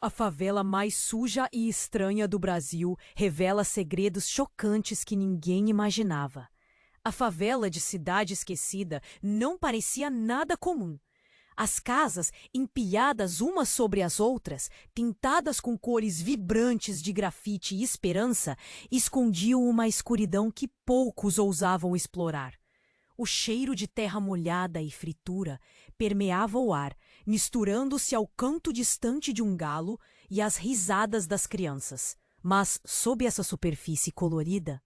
A favela mais suja e estranha do Brasil revela segredos chocantes que ninguém imaginava. A favela de Cidade Esquecida não parecia nada comum. As casas, empilhadas umas sobre as outras, pintadas com cores vibrantes de grafite e esperança, escondiam uma escuridão que poucos ousavam explorar. O cheiro de terra molhada e fritura permeava o ar, misturando-se ao canto distante de um galo e às risadas das crianças. Mas, sob essa superfície colorida,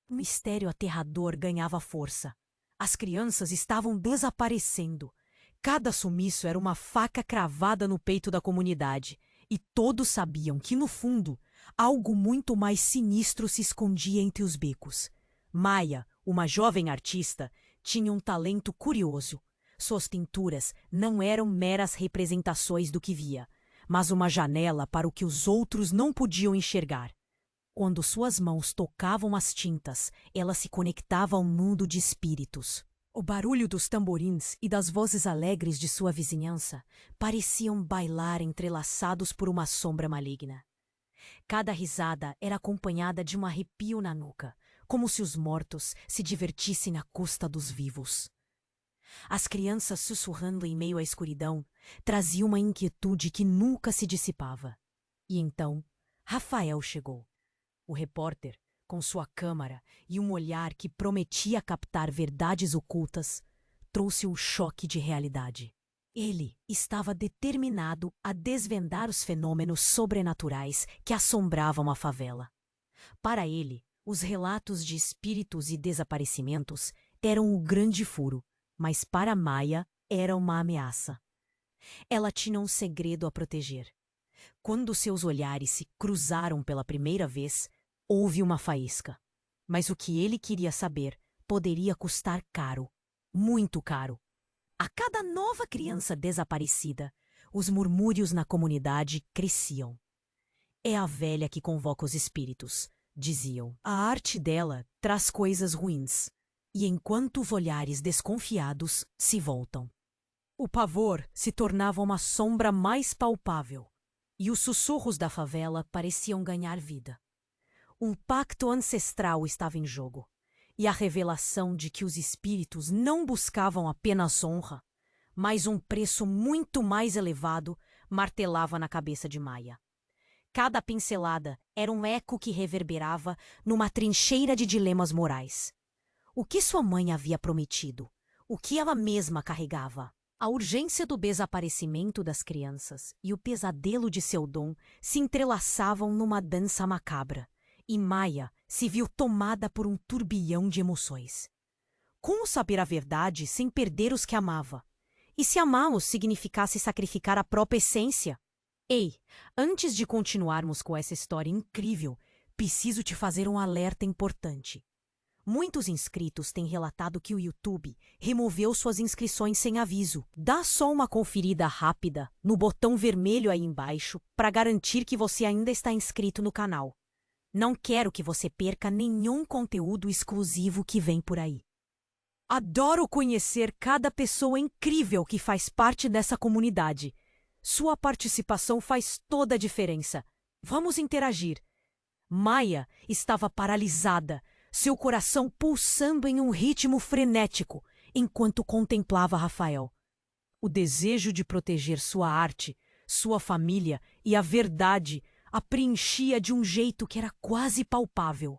um mistério aterrador ganhava força. As crianças estavam desaparecendo. Cada sumiço era uma faca cravada no peito da comunidade, e todos sabiam que, no fundo, algo muito mais sinistro se escondia entre os becos. Maia, uma jovem artista, tinha um talento curioso. Suas pinturas não eram meras representações do que via, mas uma janela para o que os outros não podiam enxergar. Quando suas mãos tocavam as tintas, ela se conectava ao mundo de espíritos. O barulho dos tamborins e das vozes alegres de sua vizinhança pareciam bailar entrelaçados por uma sombra maligna. Cada risada era acompanhada de um arrepio na nuca, como se os mortos se divertissem à custa dos vivos. As crianças sussurrando em meio à escuridão traziam uma inquietude que nunca se dissipava. E então, Rafael chegou. O repórter, com sua câmara e um olhar que prometia captar verdades ocultas, trouxe o choque de realidade. Ele estava determinado a desvendar os fenômenos sobrenaturais que assombravam a favela. Para ele, os relatos de espíritos e desaparecimentos eram o grande furo, mas para Maia era uma ameaça. Ela tinha um segredo a proteger. Quando seus olhares se cruzaram pela primeira vez, houve uma faísca. Mas o que ele queria saber poderia custar caro, muito caro. A cada nova criança desaparecida, os murmúrios na comunidade cresciam. É a velha que convoca os espíritos, diziam. A arte dela traz coisas ruins, e enquanto os olhares desconfiados se voltam. O pavor se tornava uma sombra mais palpável, e os sussurros da favela pareciam ganhar vida. Um pacto ancestral estava em jogo, e a revelação de que os espíritos não buscavam apenas honra, mas um preço muito mais elevado martelava na cabeça de Maia. Cada pincelada era um eco que reverberava numa trincheira de dilemas morais. O que sua mãe havia prometido? O que ela mesma carregava? A urgência do desaparecimento das crianças e o pesadelo de seu dom se entrelaçavam numa dança macabra, e Maia se viu tomada por um turbilhão de emoções. Como saber a verdade sem perder os que amava? E se amá-los significasse sacrificar a própria essência? Ei, antes de continuarmos com essa história incrível, preciso te fazer um alerta importante. Muitos inscritos têm relatado que o YouTube removeu suas inscrições sem aviso. Dá só uma conferida rápida no botão vermelho aí embaixo para garantir que você ainda está inscrito no canal. Não quero que você perca nenhum conteúdo exclusivo que vem por aí. Adoro conhecer cada pessoa incrível que faz parte dessa comunidade. Sua participação faz toda a diferença. Vamos interagir. Maia estava paralisada, seu coração pulsando em um ritmo frenético, enquanto contemplava Rafael. O desejo de proteger sua arte, sua família e a verdade a preenchia de um jeito que era quase palpável.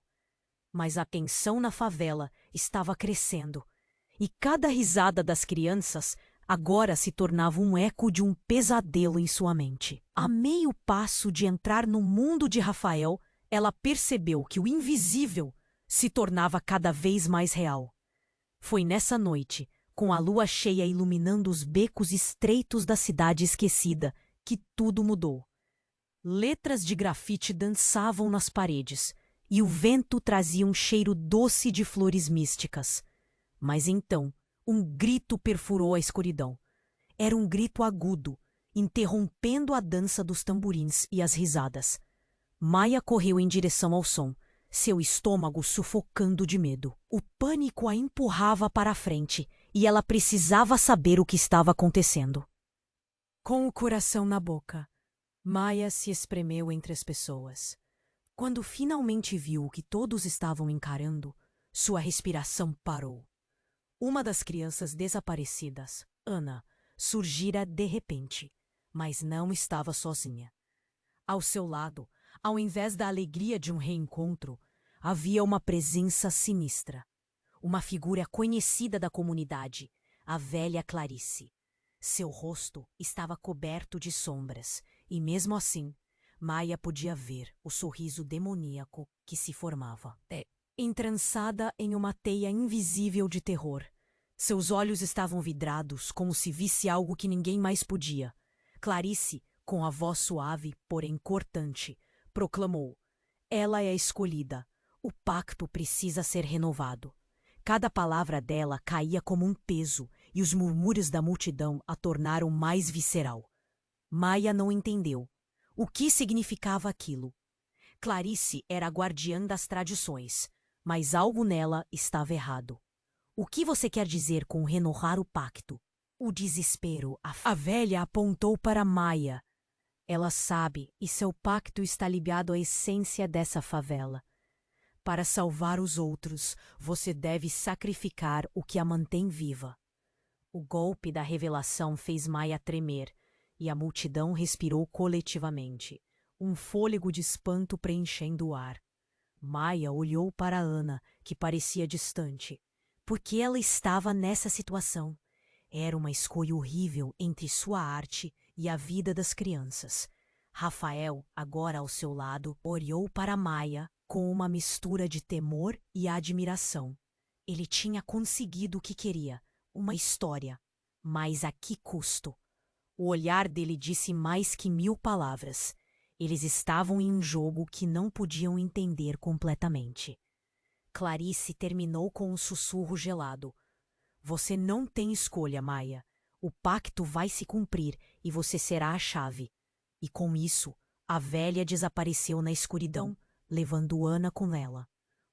Mas a tensão na favela estava crescendo, e cada risada das crianças agora se tornava um eco de um pesadelo em sua mente. A meio passo de entrar no mundo de Rafael, ela percebeu que o invisível se tornava cada vez mais real. Foi nessa noite, com a lua cheia iluminando os becos estreitos da cidade esquecida, que tudo mudou. Letras de grafite dançavam nas paredes, e o vento trazia um cheiro doce de flores místicas. Mas então, um grito perfurou a escuridão. Era um grito agudo, interrompendo a dança dos tamborins e as risadas. Maia correu em direção ao som, seu estômago sufocando de medo. O pânico a empurrava para a frente, e ela precisava saber o que estava acontecendo. Com o coração na boca, Maia se espremeu entre as pessoas. Quando finalmente viu o que todos estavam encarando, sua respiração parou. Uma das crianças desaparecidas, Ana, surgira de repente, mas não estava sozinha. Ao seu lado, ao invés da alegria de um reencontro, havia uma presença sinistra. Uma figura conhecida da comunidade, a velha Clarice. Seu rosto estava coberto de sombras, e mesmo assim, Maia podia ver o sorriso demoníaco que se formava. Entrançada em uma teia invisível de terror. Seus olhos estavam vidrados, como se visse algo que ninguém mais podia. Clarice, com a voz suave, porém cortante, proclamou: "Ela é a escolhida. O pacto precisa ser renovado." Cada palavra dela caía como um peso, e os murmúrios da multidão a tornaram mais visceral. Maia não entendeu. O que significava aquilo? Clarice era a guardiã das tradições, mas algo nela estava errado. O que você quer dizer com renovar o pacto? O desespero. A velha apontou para Maia. Ela sabe, e seu pacto está ligado à essência dessa favela. Para salvar os outros, você deve sacrificar o que a mantém viva. O golpe da revelação fez Maia tremer, e a multidão respirou coletivamente, um fôlego de espanto preenchendo o ar. Maia olhou para Ana, que parecia distante. Por que ela estava nessa situação? Era uma escolha horrível entre sua arte e a vida das crianças. Rafael, agora ao seu lado, olhou para Maia com uma mistura de temor e admiração. Ele tinha conseguido o que queria, uma história. Mas a que custo? O olhar dele disse mais que 1000 palavras. Eles estavam em um jogo que não podiam entender completamente. Clarice terminou com um sussurro gelado. Você não tem escolha, Maia. O pacto vai se cumprir e você será a chave. E com isso, a velha desapareceu na escuridão, levando Ana com ela.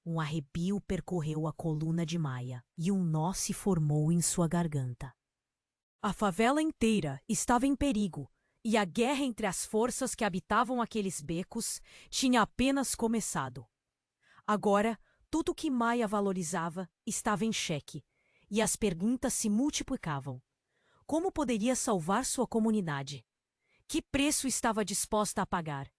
Um arrepio percorreu a coluna de Maia e um nó se formou em sua garganta. A favela inteira estava em perigo, e a guerra entre as forças que habitavam aqueles becos tinha apenas começado. Agora, tudo que Maia valorizava estava em xeque, e as perguntas se multiplicavam. Como poderia salvar sua comunidade? Que preço estava disposta a pagar?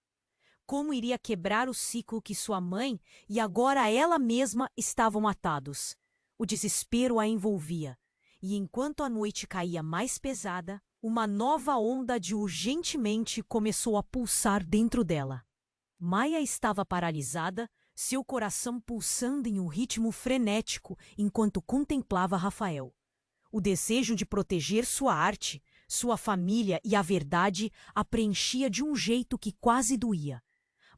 Como iria quebrar o ciclo que sua mãe e agora ela mesma estavam atados? O desespero a envolvia, e enquanto a noite caía mais pesada, uma nova onda de urgentemente começou a pulsar dentro dela. Maia estava paralisada, seu coração pulsando em um ritmo frenético enquanto contemplava Rafael. O desejo de proteger sua arte, sua família e a verdade a preenchia de um jeito que quase doía.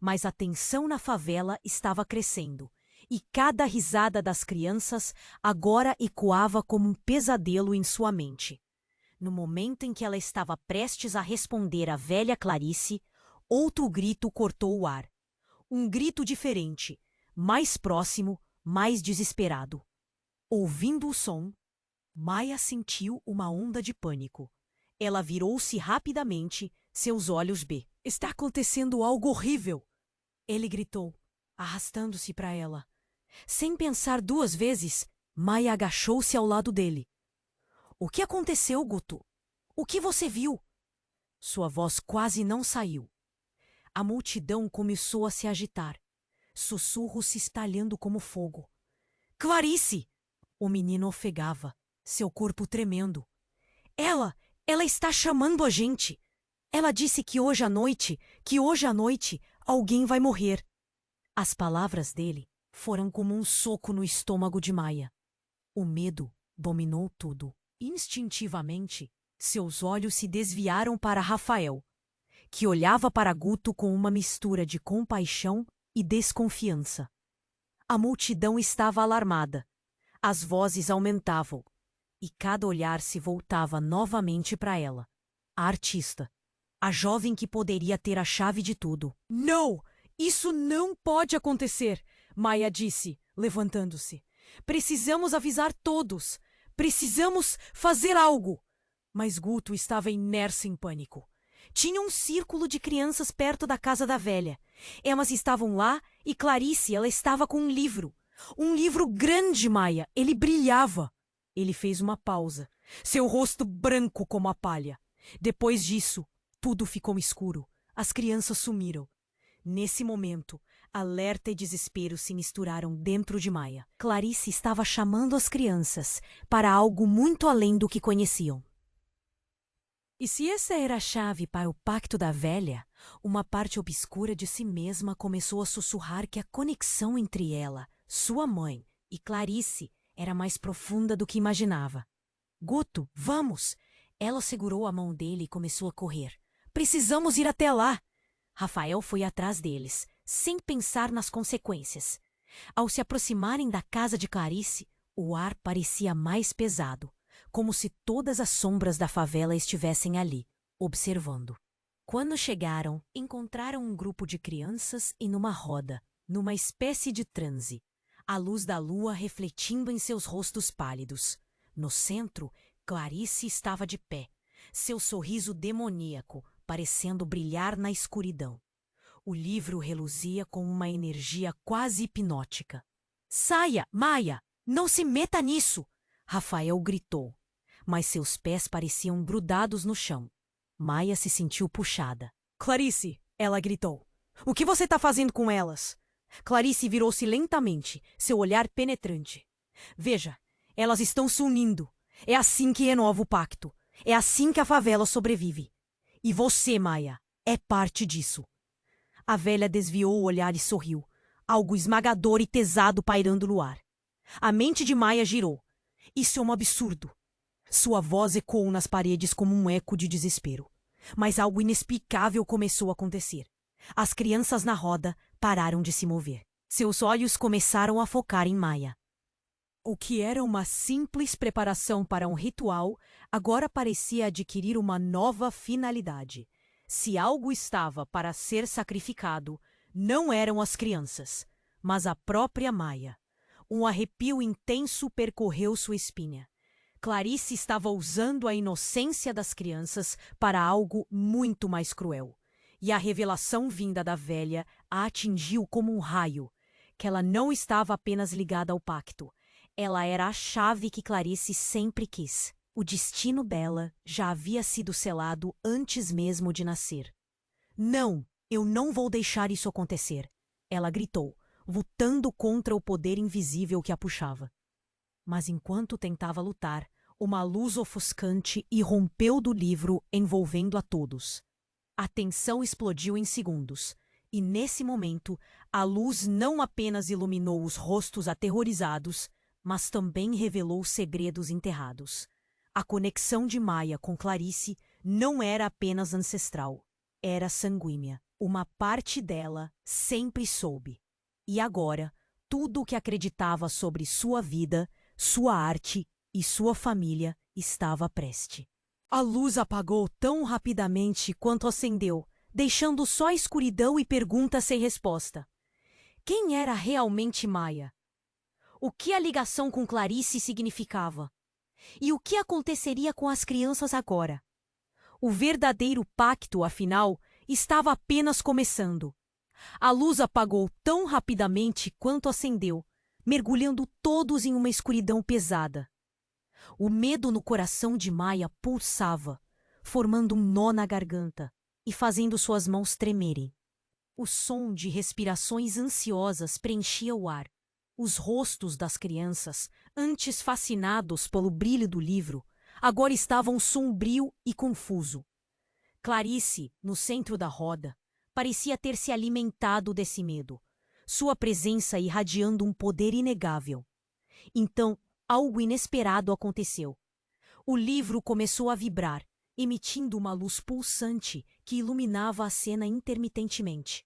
Mas a tensão na favela estava crescendo, e cada risada das crianças agora ecoava como um pesadelo em sua mente. No momento em que ela estava prestes a responder à velha Clarice, outro grito cortou o ar. Um grito diferente, mais próximo, mais desesperado. Ouvindo o som, Maia sentiu uma onda de pânico. Ela virou-se rapidamente, seus olhos Está acontecendo algo horrível! Ele gritou, arrastando-se para ela. Sem pensar 2 vezes, Maia agachou-se ao lado dele. O que aconteceu, Guto? O que você viu? Sua voz quase não saiu. A multidão começou a se agitar, sussurros se espalhando como fogo. Clarice! O menino ofegava, seu corpo tremendo. Ela está chamando a gente. Ela disse que hoje à noite, alguém vai morrer. As palavras dele foram como um soco no estômago de Maia. O medo dominou tudo. Instintivamente, seus olhos se desviaram para Rafael, que olhava para Guto com uma mistura de compaixão e desconfiança. A multidão estava alarmada. As vozes aumentavam, e cada olhar se voltava novamente para ela, a artista, a jovem que poderia ter a chave de tudo. Não! Isso não pode acontecer! Maia disse, levantando-se. Precisamos avisar todos! Precisamos fazer algo! Mas Guto estava imerso em pânico. Tinha um círculo de crianças perto da casa da velha. Elas estavam lá e Clarice, ela estava com um livro. Um livro grande, Maia. Ele brilhava. Ele fez uma pausa, seu rosto branco como a palha. Depois disso, tudo ficou escuro. As crianças sumiram. Nesse momento, alerta e desespero se misturaram dentro de Maia. Clarice estava chamando as crianças para algo muito além do que conheciam. E se essa era a chave para o pacto da velha, uma parte obscura de si mesma começou a sussurrar que a conexão entre ela, sua mãe e Clarice era mais profunda do que imaginava. Guto, vamos! Ela segurou a mão dele e começou a correr. Precisamos ir até lá! Rafael foi atrás deles, sem pensar nas consequências. Ao se aproximarem da casa de Clarice, o ar parecia mais pesado, como se todas as sombras da favela estivessem ali, observando. Quando chegaram, encontraram um grupo de crianças e numa roda, numa espécie de transe, a luz da lua refletindo em seus rostos pálidos. No centro, Clarice estava de pé, seu sorriso demoníaco parecendo brilhar na escuridão. O livro reluzia com uma energia quase hipnótica. Saia, Maia! Não se meta nisso! Rafael gritou, mas seus pés pareciam grudados no chão. Maia se sentiu puxada. Clarice! Ela gritou. O que você está fazendo com elas? Clarice virou-se lentamente, seu olhar penetrante. Veja, elas estão se unindo. É assim que renova o pacto. É assim que a favela sobrevive. E você, Maia, é parte disso. A velha desviou o olhar e sorriu, algo esmagador e pesado pairando no ar. A mente de Maia girou. Isso é um absurdo. Sua voz ecoou nas paredes como um eco de desespero. Mas algo inexplicável começou a acontecer. As crianças na roda pararam de se mover. Seus olhos começaram a focar em Maia. O que era uma simples preparação para um ritual, agora parecia adquirir uma nova finalidade. Se algo estava para ser sacrificado, não eram as crianças, mas a própria Maia. Um arrepio intenso percorreu sua espinha. Clarice estava usando a inocência das crianças para algo muito mais cruel. E a revelação vinda da velha a atingiu como um raio, que ela não estava apenas ligada ao pacto. Ela era a chave que Clarice sempre quis. O destino dela já havia sido selado antes mesmo de nascer. Não, eu não vou deixar isso acontecer, ela gritou, lutando contra o poder invisível que a puxava. Mas enquanto tentava lutar, uma luz ofuscante irrompeu do livro, envolvendo a todos. A tensão explodiu em segundos, e nesse momento, a luz não apenas iluminou os rostos aterrorizados, mas também revelou segredos enterrados. A conexão de Maia com Clarice não era apenas ancestral, era sanguínea. Uma parte dela sempre soube. E agora, tudo o que acreditava sobre sua vida, sua arte e sua família estava preste. A luz apagou tão rapidamente quanto acendeu, deixando só escuridão e perguntas sem resposta. Quem era realmente Maia? O que a ligação com Clarice significava? E o que aconteceria com as crianças agora? O verdadeiro pacto, afinal, estava apenas começando. A luz apagou tão rapidamente quanto acendeu, mergulhando todos em uma escuridão pesada. O medo no coração de Maia pulsava, formando um nó na garganta e fazendo suas mãos tremerem. O som de respirações ansiosas preenchia o ar. Os rostos das crianças, antes fascinados pelo brilho do livro, agora estavam sombrio e confuso. Clarice, no centro da roda, parecia ter se alimentado desse medo, sua presença irradiando um poder inegável. Então, algo inesperado aconteceu. O livro começou a vibrar, emitindo uma luz pulsante que iluminava a cena intermitentemente.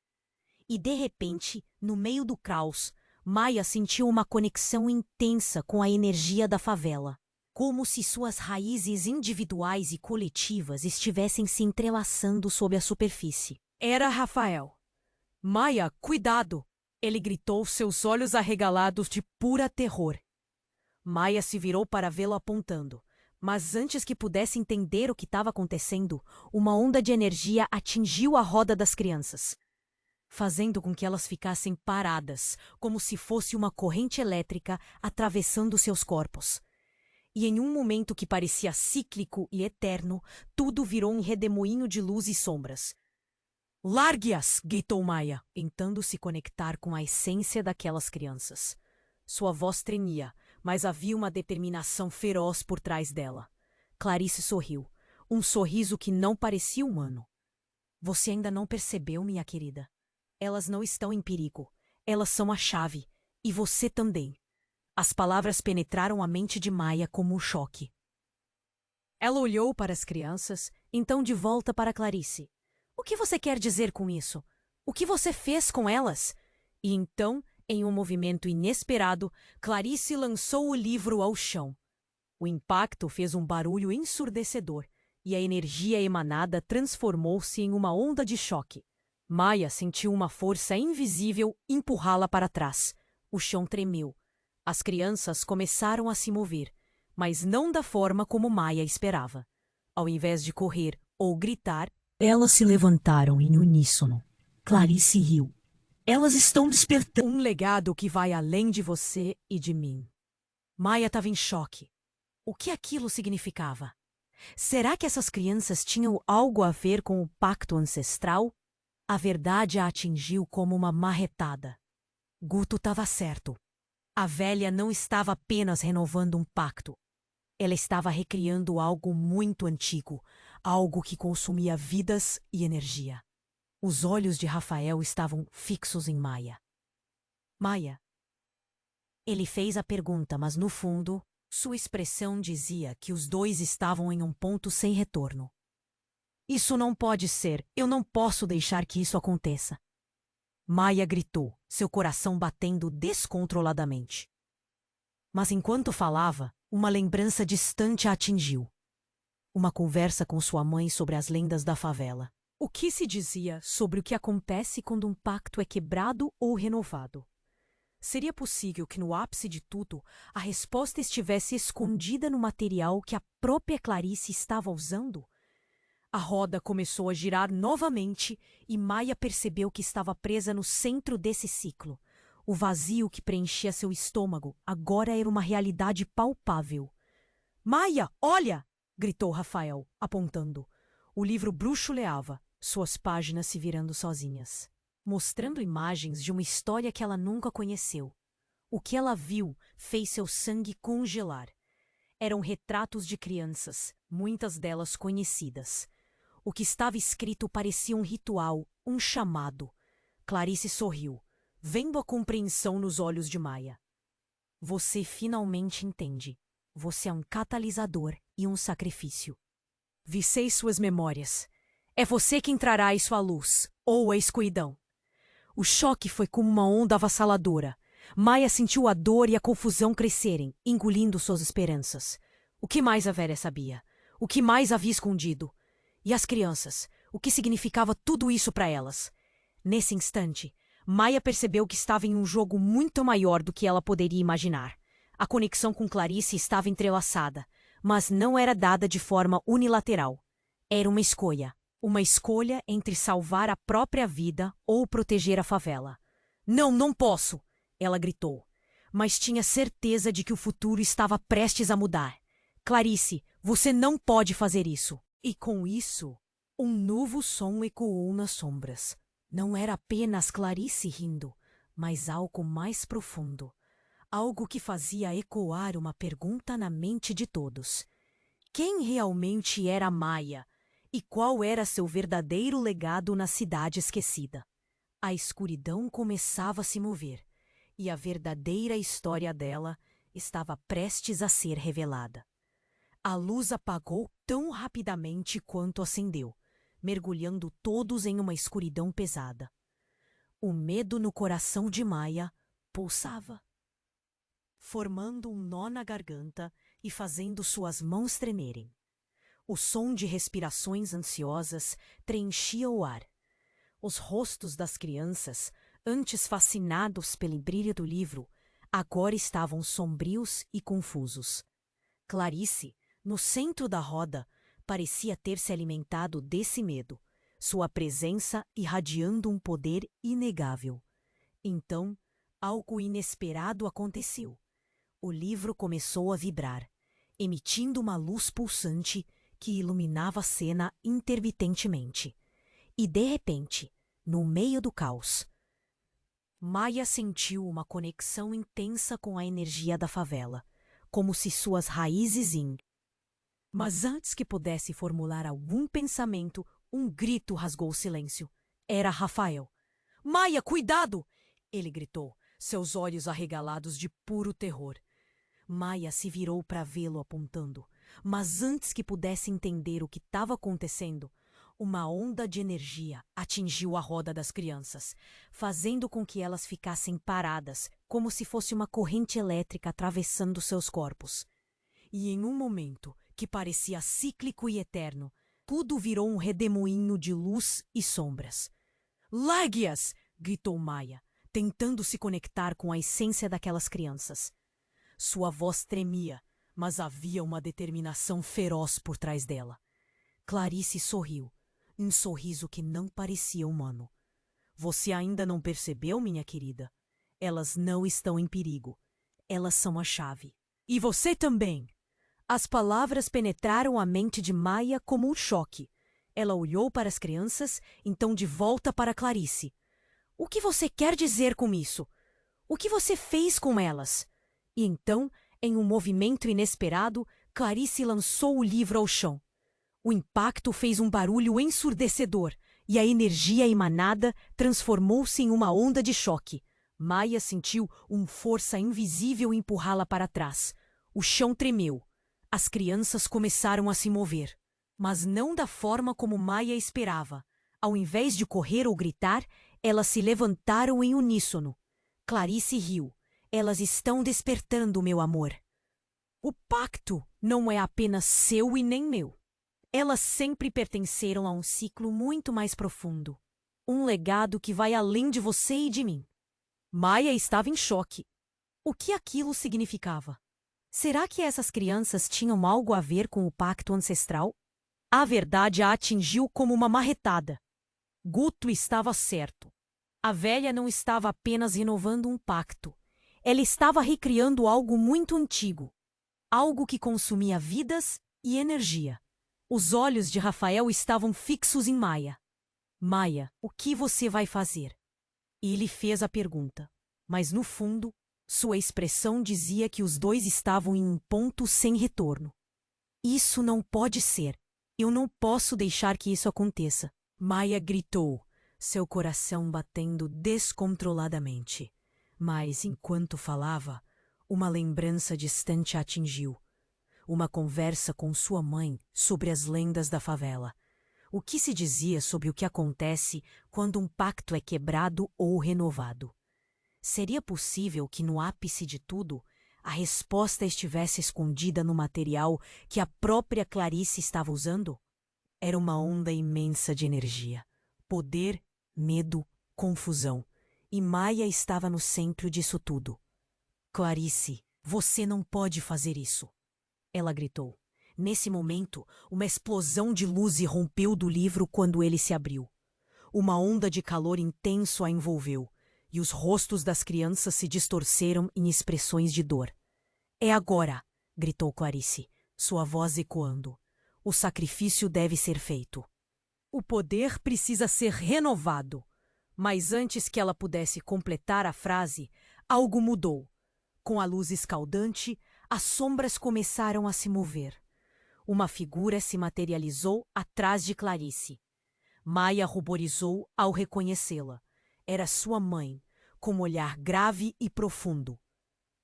E, de repente, no meio do caos, Maia sentiu uma conexão intensa com a energia da favela, como se suas raízes individuais e coletivas estivessem se entrelaçando sob a superfície. Era Rafael. Maia, cuidado! Ele gritou, seus olhos arregalados de pura terror. Maia se virou para vê-lo apontando, Mas antes que pudesse entender o que estava acontecendo, uma onda de energia atingiu a roda das crianças, fazendo com que elas ficassem paradas, como se fosse uma corrente elétrica atravessando seus corpos. E em um momento que parecia cíclico e eterno, tudo virou um redemoinho de luz e sombras. "Largue-as!" gritou Maia, tentando se conectar com a essência daquelas crianças. Sua voz tremia, mas havia uma determinação feroz por trás dela. Clarice sorriu, um sorriso que não parecia humano. "Você ainda não percebeu, minha querida? Elas não estão em perigo. Elas são a chave. E você também." As palavras penetraram a mente de Maia como um choque. Ela olhou para as crianças, então de volta para Clarice. "O que você quer dizer com isso? O que você fez com elas?" E então, em um movimento inesperado, Clarice lançou o livro ao chão. O impacto fez um barulho ensurdecedor, e a energia emanada transformou-se em uma onda de choque. Maia sentiu uma força invisível empurrá-la para trás. O chão tremeu. As crianças começaram a se mover, mas não da forma como Maia esperava. Ao invés de correr ou gritar, elas se levantaram em uníssono. Clarice riu. "Elas estão despertando um legado que vai além de você e de mim." Maia estava em choque. O que aquilo significava? Será que essas crianças tinham algo a ver com o pacto ancestral? A verdade a atingiu como uma marretada. Guto estava certo. A velha não estava apenas renovando um pacto. Ela estava recriando algo muito antigo, algo que consumia vidas e energia. Os olhos de Rafael estavam fixos em Maia. "Maia." Ele fez a pergunta, mas no fundo, sua expressão dizia que os dois estavam em um ponto sem retorno. "Isso não pode ser. Eu não posso deixar que isso aconteça." Maia gritou, seu coração batendo descontroladamente. Mas enquanto falava, uma lembrança distante a atingiu. Uma conversa com sua mãe sobre as lendas da favela. O que se dizia sobre o que acontece quando um pacto é quebrado ou renovado? Seria possível que no ápice de tudo, a resposta estivesse escondida no material que a própria Clarice estava usando? A roda começou a girar novamente e Maia percebeu que estava presa no centro desse ciclo. O vazio que preenchia seu estômago agora era uma realidade palpável. "Maia, olha!" gritou Rafael, apontando. O livro bruxuleava, suas páginas se virando sozinhas, mostrando imagens de uma história que ela nunca conheceu. O que ela viu fez seu sangue congelar. Eram retratos de crianças, muitas delas conhecidas. O que estava escrito parecia um ritual, um chamado. Clarice sorriu, vendo a compreensão nos olhos de Maia. "Você finalmente entende. Você é um catalisador e um sacrifício. Vicei suas memórias. É você quem trará isso à luz, ou à escuridão." O choque foi como uma onda avassaladora. Maia sentiu a dor e a confusão crescerem, engolindo suas esperanças. O que mais a velha sabia? O que mais havia escondido? E as crianças? O que significava tudo isso para elas? Nesse instante, Maia percebeu que estava em um jogo muito maior do que ela poderia imaginar. A conexão com Clarice estava entrelaçada, mas não era dada de forma unilateral. Era uma escolha entre salvar a própria vida ou proteger a favela. "Não, não posso!" ela gritou, mas tinha certeza de que o futuro estava prestes a mudar. "Clarice, você não pode fazer isso." E com isso, um novo som ecoou nas sombras. Não era apenas Clarice rindo, mas algo mais profundo. Algo que fazia ecoar uma pergunta na mente de todos. Quem realmente era Maia? E qual era seu verdadeiro legado na cidade esquecida? A escuridão começava a se mover, e a verdadeira história dela estava prestes a ser revelada. A luz apagou tão rapidamente quanto acendeu, mergulhando todos em uma escuridão pesada. O medo no coração de Maia pulsava, formando um nó na garganta e fazendo suas mãos tremerem. O som de respirações ansiosas preenchia o ar. Os rostos das crianças, antes fascinados pelo brilho do livro, agora estavam sombrios e confusos. Clarice, No centro da roda, parecia ter se alimentado desse medo, sua presença irradiando um poder inegável. Então, algo inesperado aconteceu. O livro começou a vibrar, emitindo uma luz pulsante que iluminava a cena intermitentemente. E, de repente, no meio do caos, Maya sentiu uma conexão intensa com a energia da favela, como se suas raízes in. Mas antes que pudesse formular algum pensamento, um grito rasgou o silêncio. Era Rafael. Maya, cuidado! Ele gritou, seus olhos arregalados de puro terror. Maya se virou para vê-lo apontando, mas antes que pudesse entender o que estava acontecendo, uma onda de energia atingiu a roda das crianças, fazendo com que elas ficassem paradas, como se fosse uma corrente elétrica atravessando seus corpos. E em um momento que parecia cíclico e eterno, tudo virou um redemoinho de luz e sombras. Largue-as! Gritou Maya, tentando se conectar com a essência daquelas crianças. Sua voz tremia, mas havia uma determinação feroz por trás dela. Clarice sorriu, um sorriso que não parecia humano. Você ainda não percebeu, minha querida? Elas não estão em perigo. Elas são a chave. E você também! As palavras penetraram a mente de Maya como um choque. Ela olhou para as crianças, então de volta para Clarice. O que você quer dizer com isso? O que você fez com elas? E então, em um movimento inesperado, Clarice lançou o livro ao chão. O impacto fez um barulho ensurdecedor e a energia emanada transformou-se em uma onda de choque. Maya sentiu uma força invisível empurrá-la para trás. O chão tremeu. As crianças começaram a se mover, mas não da forma como Maya esperava. Ao invés de correr ou gritar, elas se levantaram em uníssono. Clarice riu. Elas estão despertando, meu amor. O pacto não é apenas seu e nem meu. Elas sempre pertenceram a um ciclo muito mais profundo. Um legado que vai além de você e de mim. Maya estava em choque. O que aquilo significava? Será que essas crianças tinham algo a ver com o pacto ancestral? A verdade a atingiu como uma marretada. Guto estava certo. A velha não estava apenas renovando um pacto. Ela estava recriando algo muito antigo. Algo que consumia vidas e energia. Os olhos de Rafael estavam fixos em Maya. Maya, o que você vai fazer? Ele fez a pergunta, mas no fundo, sua expressão dizia que os dois estavam em um ponto sem retorno. Isso não pode ser. Eu não posso deixar que isso aconteça. Maya gritou, seu coração batendo descontroladamente. Mas, enquanto falava, uma lembrança distante a atingiu. Uma conversa com sua mãe sobre as lendas da favela. O que se dizia sobre o que acontece quando um pacto é quebrado ou renovado? Seria possível que no ápice de tudo, a resposta estivesse escondida no material que a própria Clarice estava usando? Era uma onda imensa de energia, poder, medo, confusão. E Maya estava no centro disso tudo. Clarice, você não pode fazer isso. Ela gritou. Nesse momento, uma explosão de luz irrompeu do livro quando ele se abriu. Uma onda de calor intenso a envolveu, e os rostos das crianças se distorceram em expressões de dor. É agora, gritou Clarice, sua voz ecoando. O sacrifício deve ser feito. O poder precisa ser renovado. Mas antes que ela pudesse completar a frase, algo mudou. Com a luz escaldante, as sombras começaram a se mover. Uma figura se materializou atrás de Clarice. Maya ruborizou ao reconhecê-la. Era sua mãe, com um olhar grave e profundo.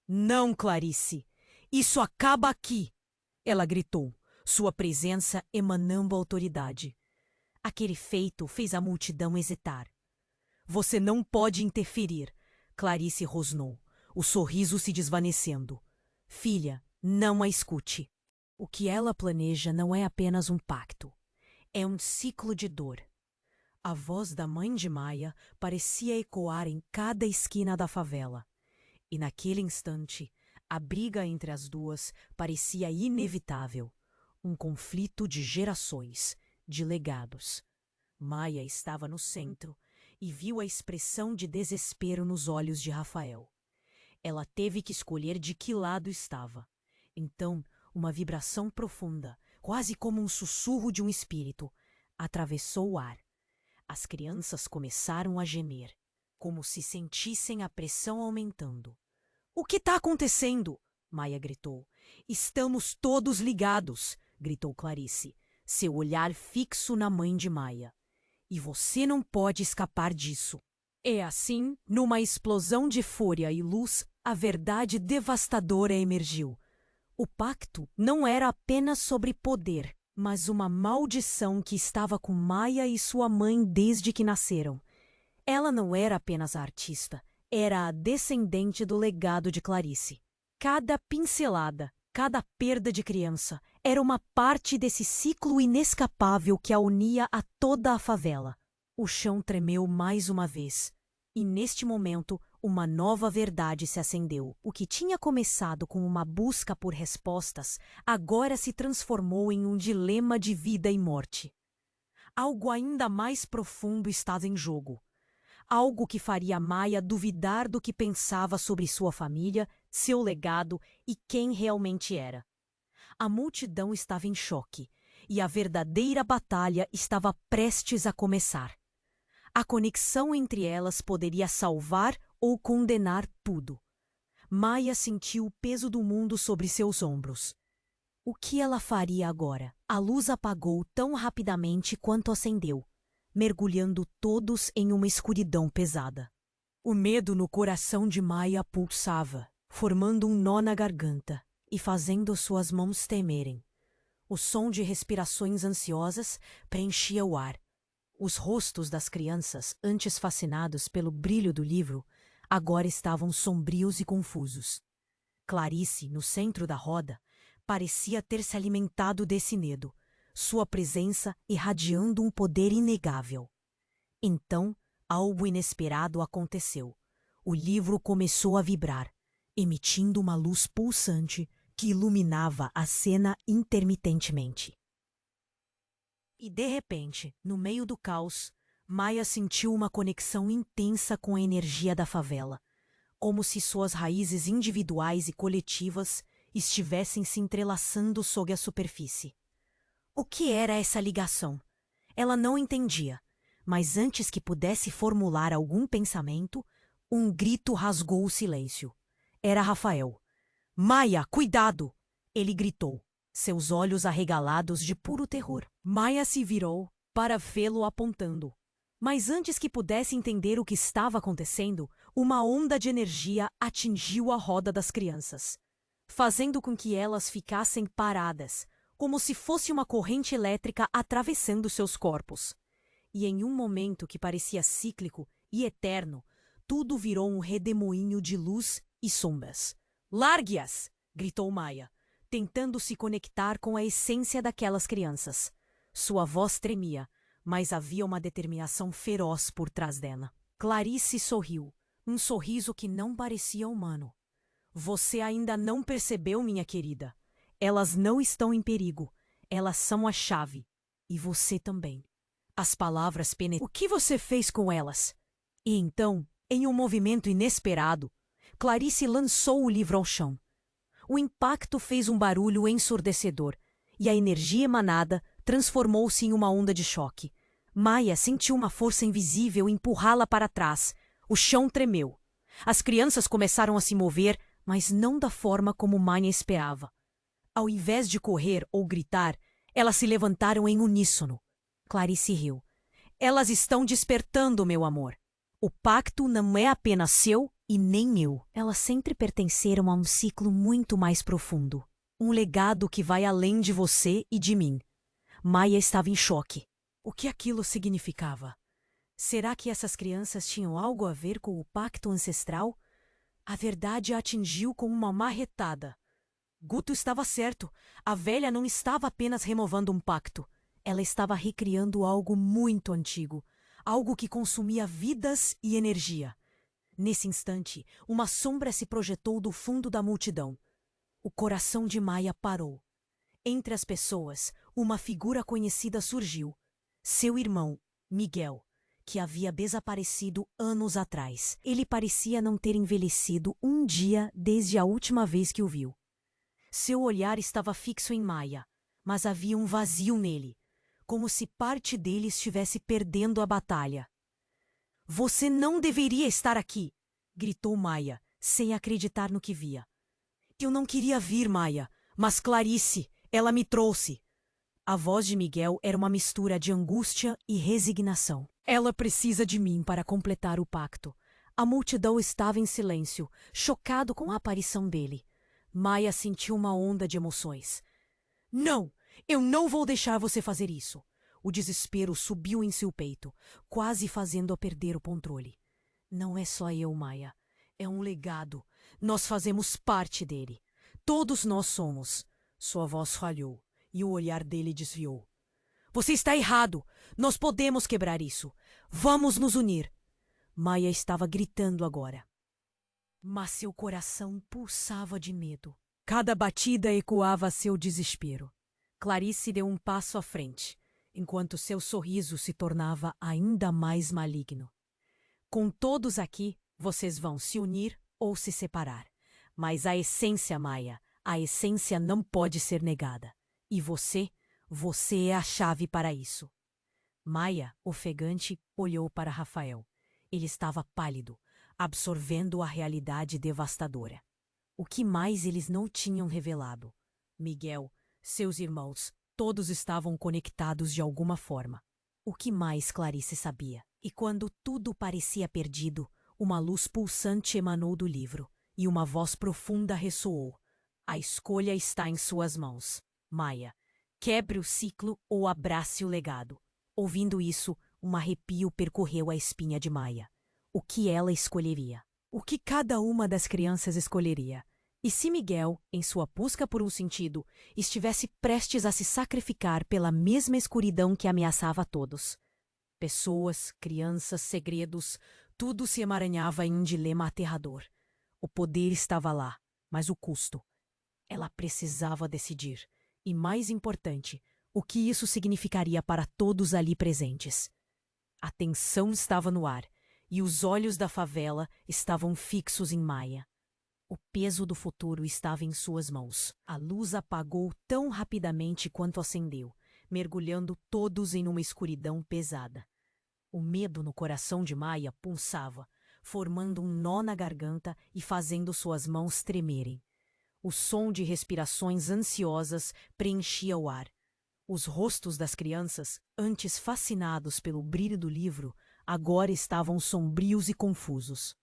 Não, Clarice! Isso acaba aqui! Ela gritou, sua presença emanando autoridade. Aquele feito fez a multidão hesitar. Você não pode interferir, Clarice rosnou, o sorriso se desvanecendo. Filha, não a escute. O que ela planeja não é apenas um pacto. É um ciclo de dor. A voz da mãe de Maya parecia ecoar em cada esquina da favela. E naquele instante, a briga entre as duas parecia inevitável. Um conflito de gerações, de legados. Maia estava no centro e viu a expressão de desespero nos olhos de Rafael. Ela teve que escolher de que lado estava. Então, uma vibração profunda, quase como um sussurro de um espírito, atravessou o ar. As crianças começaram a gemer, como se sentissem a pressão aumentando. "O que está acontecendo?" Maia gritou. "Estamos todos ligados", gritou Clarice, seu olhar fixo na mãe de Maia. "E você não pode escapar disso." É assim, numa explosão de fúria e luz, a verdade devastadora emergiu. O pacto não era apenas sobre poder, mas uma maldição que estava com Maia e sua mãe desde que nasceram. Ela não era apenas a artista, era a descendente do legado de Clarice. Cada pincelada, cada perda de criança, era uma parte desse ciclo inescapável que a unia a toda a favela. O chão tremeu mais uma vez. E neste momento, uma nova verdade se acendeu. O que tinha começado com uma busca por respostas, agora se transformou em um dilema de vida e morte. Algo ainda mais profundo estava em jogo. Algo que faria Maia duvidar do que pensava sobre sua família, seu legado e quem realmente era. A multidão estava em choque, e a verdadeira batalha estava prestes a começar. A conexão entre elas poderia salvar ou condenar tudo. Maia sentiu o peso do mundo sobre seus ombros. O que ela faria agora? A luz apagou tão rapidamente quanto acendeu, mergulhando todos em uma escuridão pesada. O medo no coração de Maia pulsava, formando um nó na garganta e fazendo suas mãos tremerem. O som de respirações ansiosas preenchia o ar. Os rostos das crianças, antes fascinados pelo brilho do livro, agora estavam sombrios e confusos. Clarice, no centro da roda, parecia ter se alimentado desse medo, sua presença irradiando um poder inegável. Então, algo inesperado aconteceu. O livro começou a vibrar, emitindo uma luz pulsante que iluminava a cena intermitentemente. E de repente, no meio do caos, Maia sentiu uma conexão intensa com a energia da favela, como se suas raízes individuais e coletivas estivessem se entrelaçando sob a superfície. O que era essa ligação? Ela não entendia, mas antes que pudesse formular algum pensamento, um grito rasgou o silêncio. Era Rafael. "Maia, cuidado!" ele gritou, seus olhos arregalados de puro terror. Maia se virou para vê-lo apontando. Mas antes que pudesse entender o que estava acontecendo, uma onda de energia atingiu a roda das crianças, fazendo com que elas ficassem paradas, como se fosse uma corrente elétrica atravessando seus corpos. E em um momento que parecia cíclico e eterno, tudo virou um redemoinho de luz e sombras. "Largue-as!" gritou Maia, tentando se conectar com a essência daquelas crianças. Sua voz tremia, mas havia uma determinação feroz por trás dela. Clarice sorriu, um sorriso que não parecia humano. "Você ainda não percebeu, minha querida. Elas não estão em perigo. Elas são a chave. E você também." As palavras penetraram. "O que você fez com elas?" E então, em um movimento inesperado, Clarice lançou o livro ao chão. O impacto fez um barulho ensurdecedor, e a energia emanada transformou-se em uma onda de choque. Maia sentiu uma força invisível empurrá-la para trás. O chão tremeu. As crianças começaram a se mover, mas não da forma como Maia esperava. Ao invés de correr ou gritar, elas se levantaram em uníssono. Clarice riu. "Elas estão despertando, meu amor. O pacto não é apenas seu e nem meu. Elas sempre pertenceram a um ciclo muito mais profundo. Um legado que vai além de você e de mim." Maia estava em choque. O que aquilo significava? Será que essas crianças tinham algo a ver com o pacto ancestral? A verdade a atingiu com uma marretada. Guto estava certo. A velha não estava apenas removendo um pacto. Ela estava recriando algo muito antigo. Algo que consumia vidas e energia. Nesse instante, uma sombra se projetou do fundo da multidão. O coração de Maia parou. Entre as pessoas, uma figura conhecida surgiu. Seu irmão, Miguel, que havia desaparecido anos atrás. Ele parecia não ter envelhecido um dia desde a última vez que o viu. Seu olhar estava fixo em Maia, mas havia um vazio nele, como se parte dele estivesse perdendo a batalha. Você não deveria estar aqui, gritou Maia, sem acreditar no que via. Eu não queria vir, Maia, mas Clarice, ela me trouxe. A voz de Miguel era uma mistura de angústia e resignação. Ela precisa de mim para completar o pacto. A multidão estava em silêncio, chocado com a aparição dele. Maia sentiu uma onda de emoções. Não! Eu não vou deixar você fazer isso! O desespero subiu em seu peito, quase fazendo-a perder o controle. Não é só eu, Maia. É um legado. Nós fazemos parte dele. Todos nós somos. Sua voz falhou e o olhar dele desviou. Você está errado! Nós podemos quebrar isso! Vamos nos unir! Maia estava gritando agora. Mas seu coração pulsava de medo. Cada batida ecoava seu desespero. Clarice deu um passo à frente, enquanto seu sorriso se tornava ainda mais maligno. Com todos aqui, vocês vão se unir ou se separar. Mas a essência, Maia, a essência não pode ser negada. E você é a chave para isso. Maia, ofegante, olhou para Rafael. Ele estava pálido, absorvendo a realidade devastadora. O que mais eles não tinham revelado? Miguel, seus irmãos, todos estavam conectados de alguma forma. O que mais Clarice sabia? E quando tudo parecia perdido, uma luz pulsante emanou do livro, e uma voz profunda ressoou. A escolha está em suas mãos. Maia, quebre o ciclo ou abrace o legado. Ouvindo isso, um arrepio percorreu a espinha de Maia. O que ela escolheria? O que cada uma das crianças escolheria? E se Miguel, em sua busca por um sentido, estivesse prestes a se sacrificar pela mesma escuridão que ameaçava a todos? Pessoas, crianças, segredos, tudo se emaranhava em um dilema aterrador. O poder estava lá, mas o custo. Ela precisava decidir. E mais importante, o que isso significaria para todos ali presentes. A tensão estava no ar, e os olhos da favela estavam fixos em Maia. O peso do futuro estava em suas mãos. A luz apagou tão rapidamente quanto acendeu, mergulhando todos em uma escuridão pesada. O medo no coração de Maia pulsava, formando um nó na garganta e fazendo suas mãos tremerem. O som de respirações ansiosas preenchia o ar. Os rostos das crianças, antes fascinados pelo brilho do livro, agora estavam sombrios e confusos.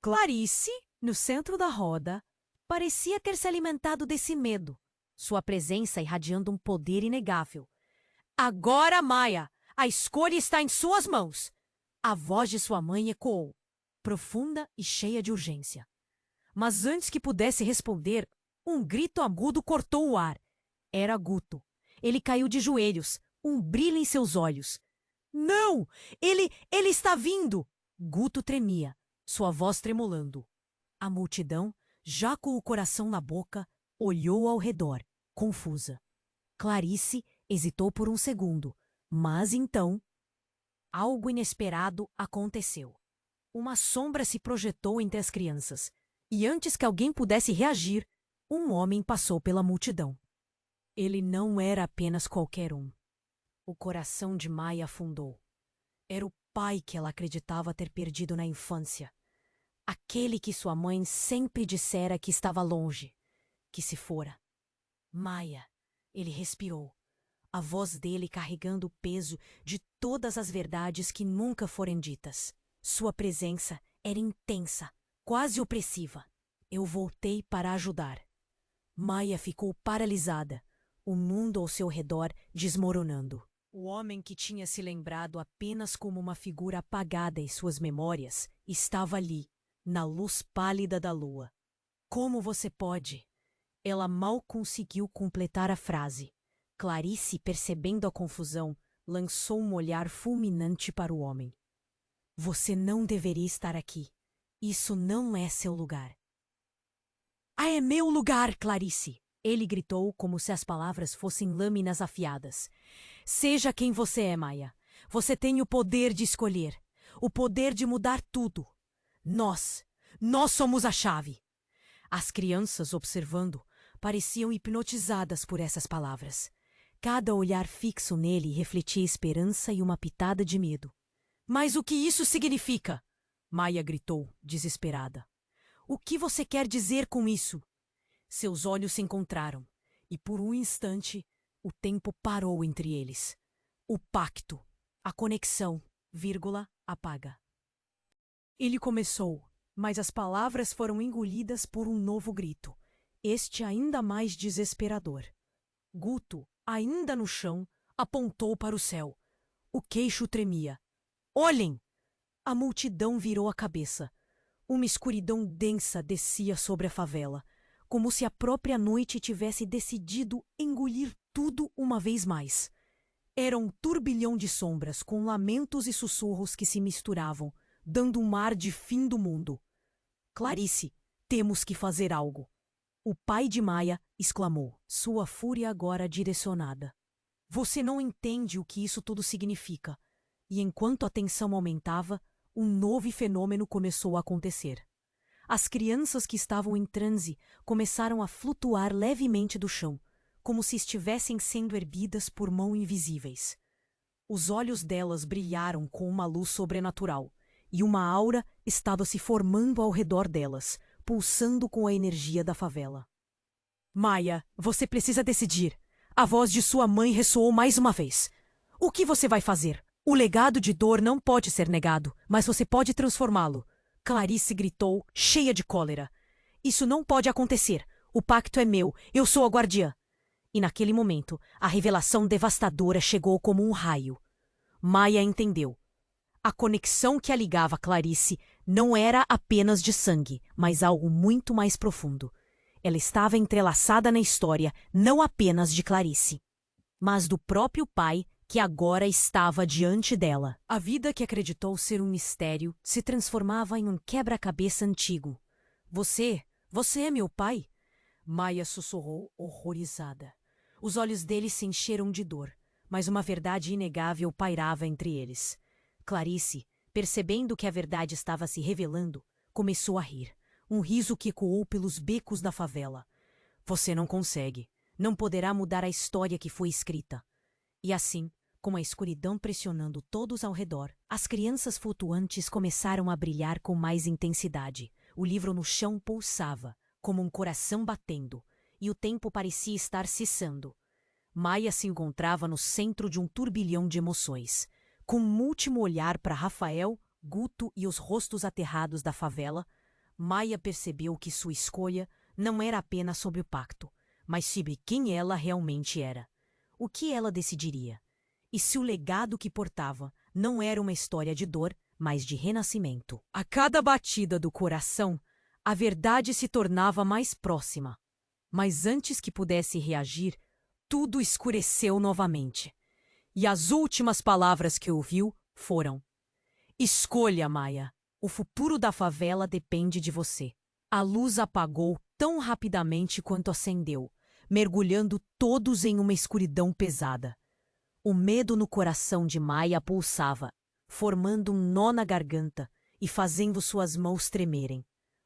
Clarice, no centro da roda, parecia ter se alimentado desse medo, sua presença irradiando um poder inegável. Agora, Maia, a escolha está em suas mãos! A voz de sua mãe ecoou, profunda e cheia de urgência. Mas antes que pudesse responder, um grito agudo cortou o ar. Era Guto. Ele caiu de joelhos, um brilho em seus olhos. Não! Ele está vindo! Guto tremia, sua voz tremulando. A multidão, já com o coração na boca, olhou ao redor, confusa. Clarice hesitou por um segundo, mas então algo inesperado aconteceu. Uma sombra se projetou entre as crianças, e antes que alguém pudesse reagir, um homem passou pela multidão. Ele não era apenas qualquer um. O coração de Maia afundou. Era o pai que ela acreditava ter perdido na infância. Aquele que sua mãe sempre dissera que estava longe, que se fora. Maia, ele respirou, a voz dele carregando o peso de todas as verdades que nunca foram ditas. Sua presença era intensa, quase opressiva. Eu voltei para ajudar. Maia ficou paralisada, o mundo ao seu redor desmoronando. O homem que tinha se lembrado apenas como uma figura apagada em suas memórias estava ali, na luz pálida da lua. Como você pode? Ela mal conseguiu completar a frase. Clarice, percebendo a confusão, lançou um olhar fulminante para o homem. Você não deveria estar aqui. Isso não é seu lugar. Ah, é meu lugar, Clarice! Ele gritou como se as palavras fossem lâminas afiadas. Seja quem você é, Maia. Você tem o poder de escolher. O poder de mudar tudo. Nós somos a chave. As crianças, observando, pareciam hipnotizadas por essas palavras. Cada olhar fixo nele refletia esperança e uma pitada de medo. Mas o que isso significa? Maia gritou, desesperada. O que você quer dizer com isso? Seus olhos se encontraram, e por um instante, o tempo parou entre eles. O pacto, a conexão, apaga. Ele começou, mas as palavras foram engolidas por um novo grito, este ainda mais desesperador. Guto, ainda no chão, apontou para o céu. O queixo tremia. Olhem! A multidão virou a cabeça. Uma escuridão densa descia sobre a favela, como se a própria noite tivesse decidido engolir tudo uma vez mais. Era um turbilhão de sombras, com lamentos e sussurros que se misturavam, dando um ar de fim do mundo. Clarice, temos que fazer algo. O pai de Maia exclamou, sua fúria agora direcionada. Você não entende o que isso tudo significa. E enquanto a tensão aumentava, um novo fenômeno começou a acontecer. As crianças que estavam em transe começaram a flutuar levemente do chão, como se estivessem sendo erguidas por mãos invisíveis. Os olhos delas brilharam com uma luz sobrenatural, e uma aura estava se formando ao redor delas, pulsando com a energia da favela. Maia, você precisa decidir. A voz de sua mãe ressoou mais uma vez. O que você vai fazer? O legado de dor não pode ser negado, mas você pode transformá-lo. Clarice gritou, cheia de cólera. Isso não pode acontecer. O pacto é meu. Eu sou a guardiã. E naquele momento, a revelação devastadora chegou como um raio. Maia entendeu. A conexão que a ligava a Clarice não era apenas de sangue, mas algo muito mais profundo. Ela estava entrelaçada na história, não apenas de Clarice, mas do próprio pai que agora estava diante dela. A vida que acreditou ser um mistério se transformava em um quebra-cabeça antigo. Você é meu pai? Maia sussurrou, horrorizada. Os olhos dele se encheram de dor, mas uma verdade inegável pairava entre eles. Clarice, percebendo que a verdade estava se revelando, começou a rir. Um riso que ecoou pelos becos da favela. Você não consegue. Não poderá mudar a história que foi escrita. E assim, com a escuridão pressionando todos ao redor, as crianças flutuantes começaram a brilhar com mais intensidade. O livro no chão pulsava, como um coração batendo, e o tempo parecia estar cessando. Maia se encontrava no centro de um turbilhão de emoções. Com um último olhar para Rafael, Guto e os rostos aterrados da favela, Maia percebeu que sua escolha não era apenas sobre o pacto, mas sobre quem ela realmente era. O que ela decidiria? E se o legado que portava não era uma história de dor, mas de renascimento? A cada batida do coração, a verdade se tornava mais próxima. Mas antes que pudesse reagir, tudo escureceu novamente. E as últimas palavras que ouviu foram: escolha, Maia. O futuro da favela depende de você. A luz apagou tão rapidamente quanto acendeu, mergulhando todos em uma escuridão pesada. O medo no coração de Maia pulsava, formando um nó na garganta e fazendo suas mãos tremerem.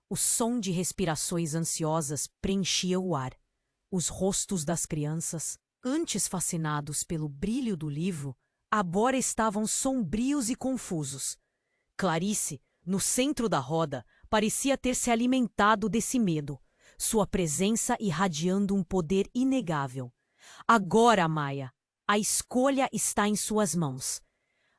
O som de respirações ansiosas preenchia o ar. Os rostos das crianças, antes fascinados pelo brilho do livro, agora estavam sombrios e confusos. Clarice, no centro da roda, parecia ter se alimentado desse medo, sua presença irradiando um poder inegável. Agora, Maia, a escolha está em suas mãos.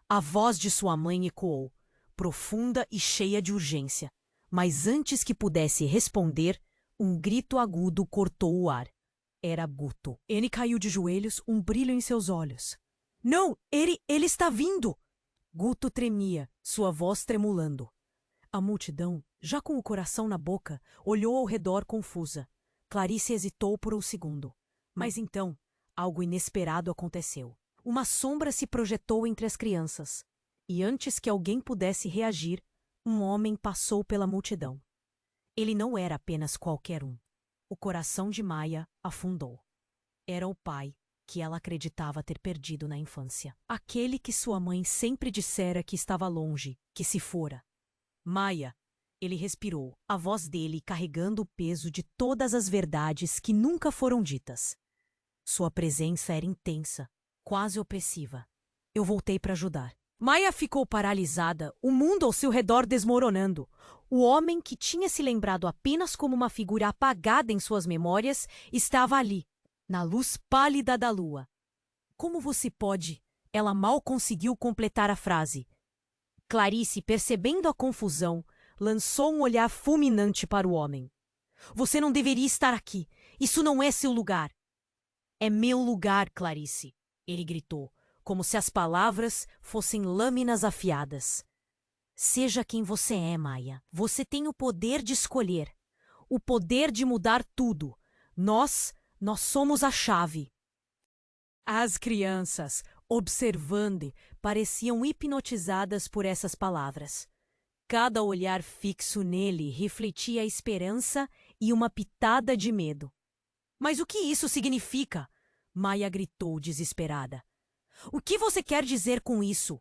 A voz de sua mãe ecoou, profunda e cheia de urgência. Mas antes que pudesse responder, um grito agudo cortou o ar. Era Guto. Ele caiu de joelhos, um brilho em seus olhos. Não, ele está vindo! Guto tremia, sua voz tremulando. A multidão, já com o coração na boca, olhou ao redor confusa. Clarice hesitou por um segundo. Mas então, algo inesperado aconteceu. Uma sombra se projetou entre as crianças. E antes que alguém pudesse reagir, um homem passou pela multidão. Ele não era apenas qualquer um. O coração de Maia afundou. Era o pai que ela acreditava ter perdido na infância. Aquele que sua mãe sempre dissera que estava longe, que se fora. Maia, ele respirou, a voz dele carregando o peso de todas as verdades que nunca foram ditas. Sua presença era intensa, quase opressiva. Eu voltei para ajudar. Maia ficou paralisada, o mundo ao seu redor desmoronando. O homem, que tinha se lembrado apenas como uma figura apagada em suas memórias, estava ali, na luz pálida da lua. Como você pode? Ela mal conseguiu completar a frase. Clarice, percebendo a confusão, lançou um olhar fulminante para o homem. Você não deveria estar aqui. Isso não é seu lugar. É meu lugar, Clarice, ele gritou, como se as palavras fossem lâminas afiadas. Seja quem você é, Maia. Você tem o poder de escolher, o poder de mudar tudo. Nós somos a chave. As crianças, observando, pareciam hipnotizadas por essas palavras. Cada olhar fixo nele refletia a esperança e uma pitada de medo. Mas o que isso significa? Maia gritou desesperada. O que você quer dizer com isso?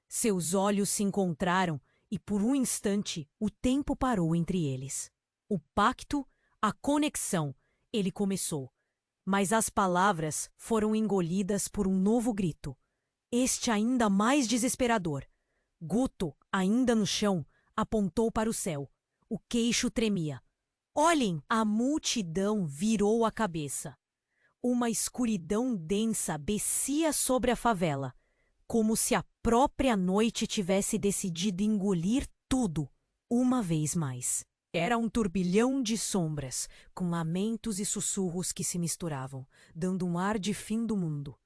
Seus olhos se encontraram e por um instante o tempo parou entre eles. O pacto, a conexão, ele começou. Mas as palavras foram engolidas por um novo grito. Este ainda mais desesperador. Guto, ainda no chão, apontou para o céu. O queixo tremia. Olhem! A multidão virou a cabeça. Uma escuridão densa descia sobre a favela, como se a própria noite tivesse decidido engolir tudo, uma vez mais. Era um turbilhão de sombras, com lamentos e sussurros que se misturavam, dando um ar de fim do mundo.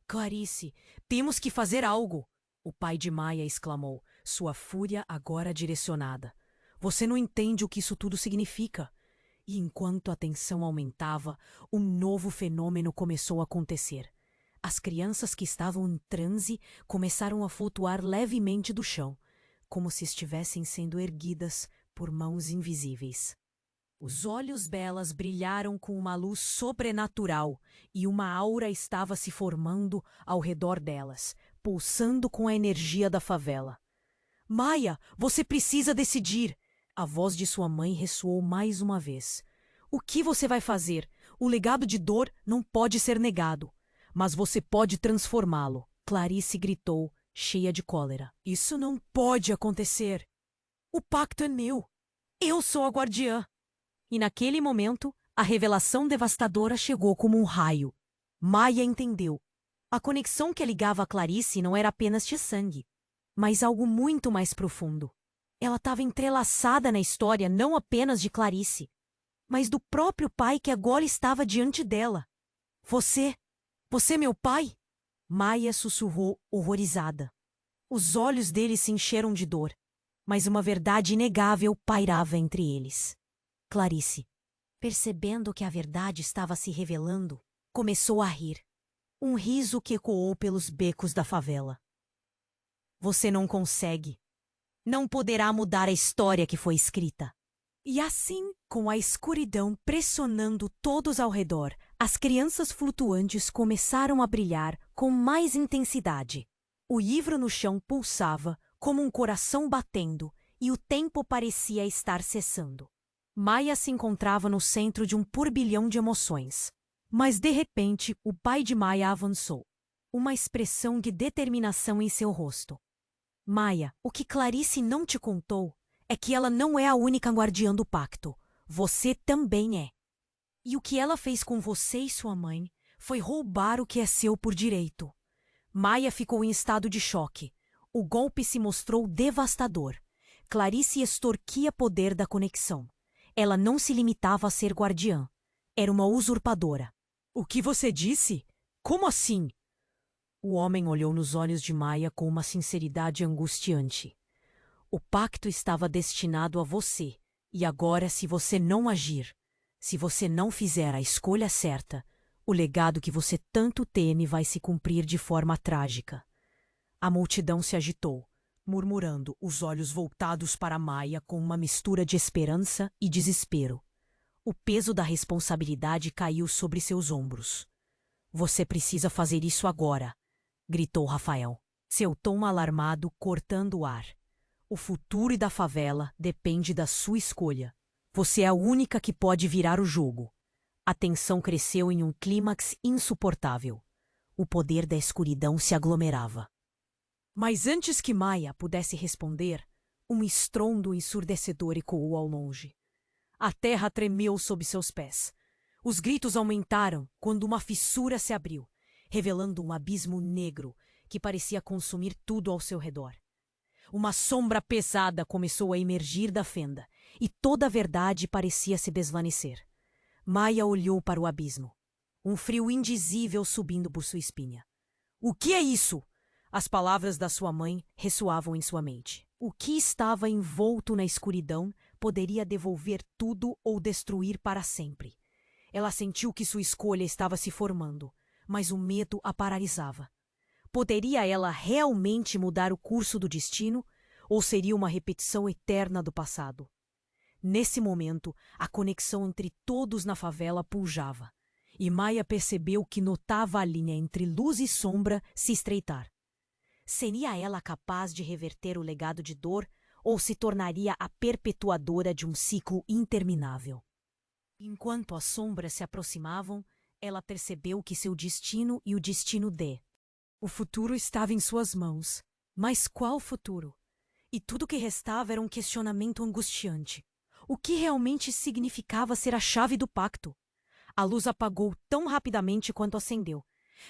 Clarice, temos que fazer algo! O pai de Maia exclamou, sua fúria agora direcionada. Você não entende o que isso tudo significa. E enquanto a tensão aumentava, um novo fenômeno começou a acontecer. As crianças que estavam em transe começaram a flutuar levemente do chão, como se estivessem sendo erguidas por mãos invisíveis. Os olhos delas brilharam com uma luz sobrenatural e uma aura estava se formando ao redor delas, pulsando com a energia da favela. Maia, você precisa decidir! A voz de sua mãe ressoou mais uma vez. O que você vai fazer? O legado de dor não pode ser negado. Mas você pode transformá-lo. Clarice gritou, cheia de cólera. Isso não pode acontecer. O pacto é meu. Eu sou a guardiã. E naquele momento, a revelação devastadora chegou como um raio. Maia entendeu. A conexão que a ligava a Clarice não era apenas de sangue, mas algo muito mais profundo. Ela estava entrelaçada na história não apenas de Clarice, mas do próprio pai que agora estava diante dela. Você é meu pai? Maia sussurrou, horrorizada. Os olhos dele se encheram de dor, mas uma verdade inegável pairava entre eles. Clarice, percebendo que a verdade estava se revelando, começou a rir. Um riso que ecoou pelos becos da favela. Você não consegue. Não poderá mudar a história que foi escrita. E assim, com a escuridão pressionando todos ao redor, as crianças flutuantes começaram a brilhar com mais intensidade. O livro no chão pulsava como um coração batendo e o tempo parecia estar cessando. Maia se encontrava no centro de um turbilhão de emoções. Mas, de repente, o pai de Maia avançou. Uma expressão de determinação em seu rosto. Maia, o que Clarice não te contou é que ela não é a única guardiã do pacto. Você também é. E o que ela fez com você e sua mãe foi roubar o que é seu por direito. Maia ficou em estado de choque. O golpe se mostrou devastador. Clarice extorquia poder da conexão. Ela não se limitava a ser guardiã. Era uma usurpadora. O que você disse? Como assim? O homem olhou nos olhos de Maia com uma sinceridade angustiante. O pacto estava destinado a você, e agora, se você não agir, se você não fizer a escolha certa, o legado que você tanto teme vai se cumprir de forma trágica. A multidão se agitou, murmurando, os olhos voltados para Maia com uma mistura de esperança e desespero. O peso da responsabilidade caiu sobre seus ombros. Você precisa fazer isso agora, gritou Rafael, seu tom alarmado cortando o ar. O futuro da favela depende da sua escolha. Você é a única que pode virar o jogo. A tensão cresceu em um clímax insuportável. O poder da escuridão se aglomerava. Mas antes que Maia pudesse responder, um estrondo ensurdecedor ecoou ao longe. A terra tremeu sob seus pés. Os gritos aumentaram quando uma fissura se abriu, revelando um abismo negro que parecia consumir tudo ao seu redor. Uma sombra pesada começou a emergir da fenda, e toda a verdade parecia se desvanecer. Maia olhou para o abismo. Um frio indizível subindo por sua espinha. O que é isso? As palavras da sua mãe ressoavam em sua mente. O que estava envolto na escuridão poderia devolver tudo ou destruir para sempre. Ela sentiu que sua escolha estava se formando, mas o medo a paralisava. Poderia ela realmente mudar o curso do destino, ou seria uma repetição eterna do passado? Nesse momento, a conexão entre todos na favela pujava, e Maia percebeu que notava a linha entre luz e sombra se estreitar. Seria ela capaz de reverter o legado de dor, ou se tornaria a perpetuadora de um ciclo interminável? Enquanto as sombras se aproximavam, ela percebeu que seu destino e o destino o futuro estava em suas mãos. Mas qual futuro? E tudo que restava era um questionamento angustiante. O que realmente significava ser a chave do pacto? A luz apagou tão rapidamente quanto acendeu,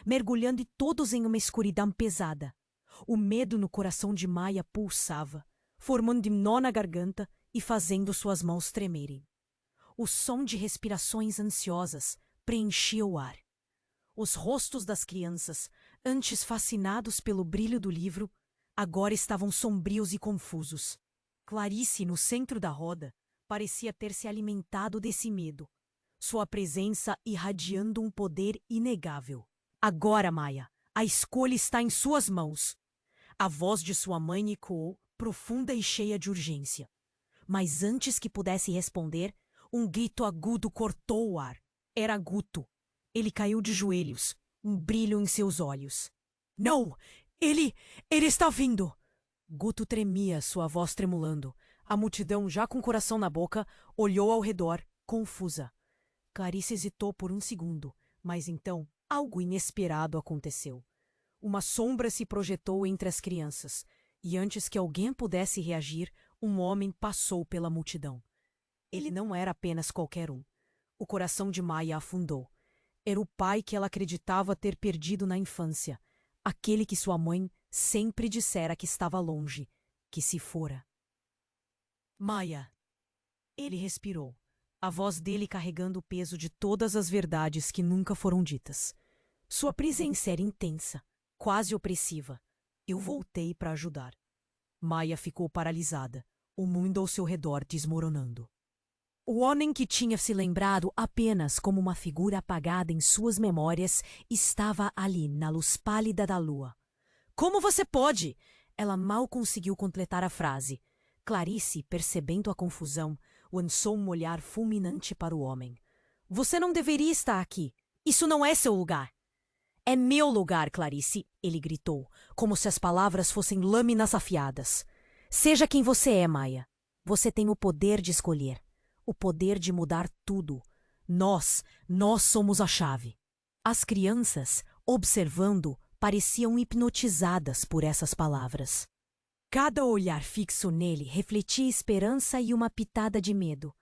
mergulhando todos em uma escuridão pesada. O medo no coração de Maia pulsava, formando um nó na garganta e fazendo suas mãos tremerem. O som de respirações ansiosas preenchia o ar. Os rostos das crianças, antes fascinados pelo brilho do livro, agora estavam sombrios e confusos. Clarice, no centro da roda, parecia ter se alimentado desse medo, sua presença irradiando um poder inegável. Agora, Maia, a escolha está em suas mãos. A voz de sua mãe ecoou, profunda e cheia de urgência. Mas antes que pudesse responder, um grito agudo cortou o ar. Era Guto. Ele caiu de joelhos, um brilho em seus olhos. Não! Ele está vindo! Guto tremia, sua voz tremulando. A multidão, já com o coração na boca, olhou ao redor, confusa. Clarice hesitou por um segundo, mas então algo inesperado aconteceu. Uma sombra se projetou entre as crianças, e antes que alguém pudesse reagir, um homem passou pela multidão. Ele não era apenas qualquer um. O coração de Maia afundou. Era o pai que ela acreditava ter perdido na infância, aquele que sua mãe sempre dissera que estava longe, que se fora. Maia. Ele respirou, a voz dele carregando o peso de todas as verdades que nunca foram ditas. Sua presença era intensa, quase opressiva. Eu voltei para ajudar. Maia ficou paralisada, o mundo ao seu redor desmoronando. O homem que tinha se lembrado apenas como uma figura apagada em suas memórias estava ali na luz pálida da lua. Como você pode? Ela mal conseguiu completar a frase. Clarice, percebendo a confusão, lançou um olhar fulminante para o homem. Você não deveria estar aqui. Isso não é seu lugar. É meu lugar, Clarice, ele gritou, como se as palavras fossem lâminas afiadas. Seja quem você é, Maia. Você tem o poder de escolher. O poder de mudar tudo. Nós somos a chave. As crianças, observando, pareciam hipnotizadas por essas palavras. Cada olhar fixo nele refletia esperança e uma pitada de medo.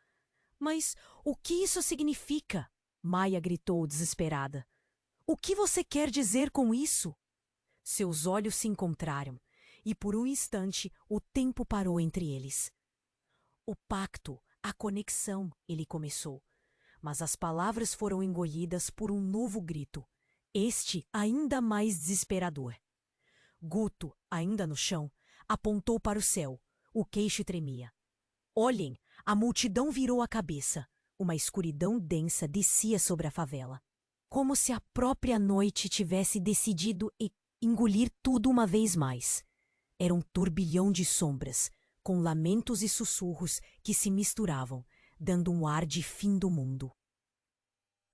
Mas o que isso significa? Maia gritou desesperada. O que você quer dizer com isso? Seus olhos se encontraram, e por um instante o tempo parou entre eles. O pacto, a conexão, ele começou. Mas as palavras foram engolidas por um novo grito, este ainda mais desesperador. Guto, ainda no chão, apontou para o céu. O queixo tremia. Olhem, a multidão virou a cabeça. Uma escuridão densa descia sobre a favela. Como se a própria noite tivesse decidido engolir tudo uma vez mais. Era um turbilhão de sombras, com lamentos e sussurros que se misturavam, dando um ar de fim do mundo.